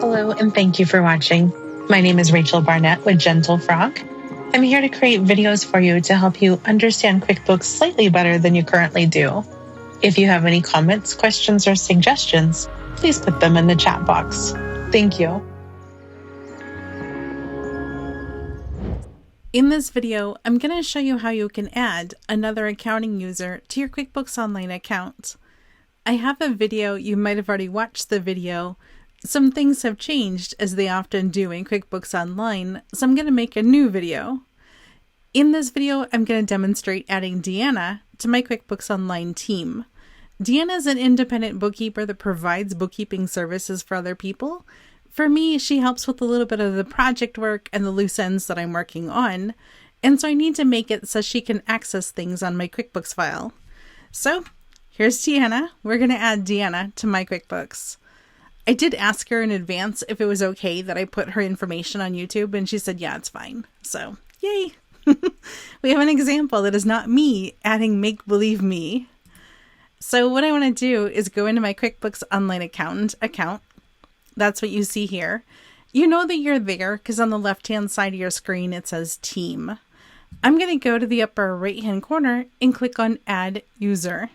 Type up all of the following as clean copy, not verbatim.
Hello, and thank you for watching. My name is Rachel Barnett with Gentle Frog. I'm here to create videos for you to help you understand QuickBooks slightly better than you currently do. If you have any comments, questions, or suggestions, please put them in the chat box. Thank you. In this video, I'm going to show you how you can add another accounting user to your QuickBooks Online account. I have a video, you might have already watched the video. Some things have changed, as they often do in QuickBooks Online, so I'm going to make a new video. In this video, I'm going to demonstrate adding Deanna to my QuickBooks Online team. Deanna is an independent bookkeeper that provides bookkeeping services for other people. For me, she helps with a little bit of the project work and the loose ends that I'm working on, and so I need to make it so she can access things on my QuickBooks file. So here's Deanna. We're going to add Deanna to my QuickBooks. I did ask her in advance if it was okay that I put her information on YouTube, and she said, yeah, it's fine. So, yay! We have an example that is not me adding make-believe me. So what I want to do is go into my QuickBooks Online Accountant account. That's what you see here. You know that you're there because on the left-hand side of your screen, it says Team. I'm going to go to the upper right-hand corner and click on Add User.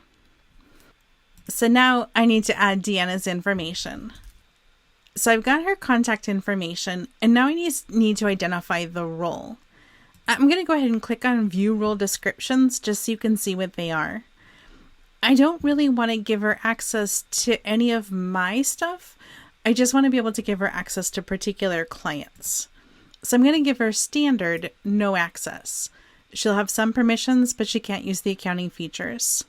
So now I need to add Deanna's information. So I've got her contact information, and now I need to identify the role. I'm going to go ahead and click on View Role Descriptions just so you can see what they are. I don't really want to give her access to any of my stuff. I just want to be able to give her access to particular clients. So I'm going to give her standard no access. She'll have some permissions, but she can't use the accounting features.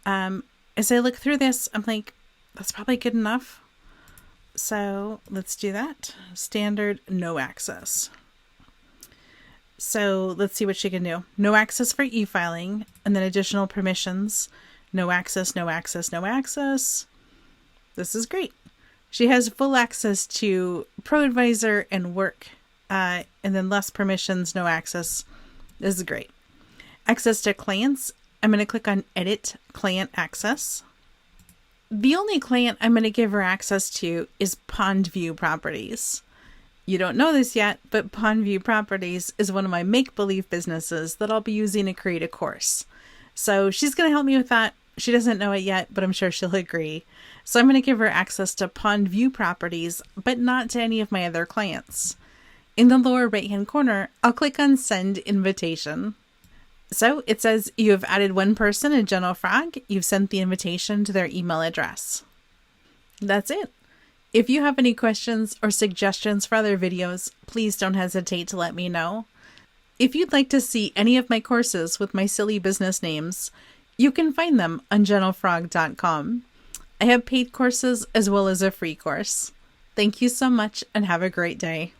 As I look through this, I'm like, that's probably good enough. So let's do that. Standard no access. So let's see what she can do. No access for e-filing, and then additional permissions. No access, no access, no access. This is great. She has full access to ProAdvisor and Work, and then less permissions, no access. This is great. Access to clients. I'm going to click on Edit Client Access. The only client I'm going to give her access to is Pond View Properties. You don't know this yet, but Pond View Properties is one of my make-believe businesses that I'll be using to create a course. So she's going to help me with that. She doesn't know it yet, but I'm sure she'll agree. So I'm going to give her access to Pond View Properties, but not to any of my other clients. In the lower right-hand corner, I'll click on Send Invitation. So it says you have added one person in Gentle Frog. You've sent the invitation to their email address. That's it. If you have any questions or suggestions for other videos, please don't hesitate to let me know. If you'd like to see any of my courses with my silly business names, you can find them on gentlefrog.com. I have paid courses as well as a free course. Thank you so much and have a great day.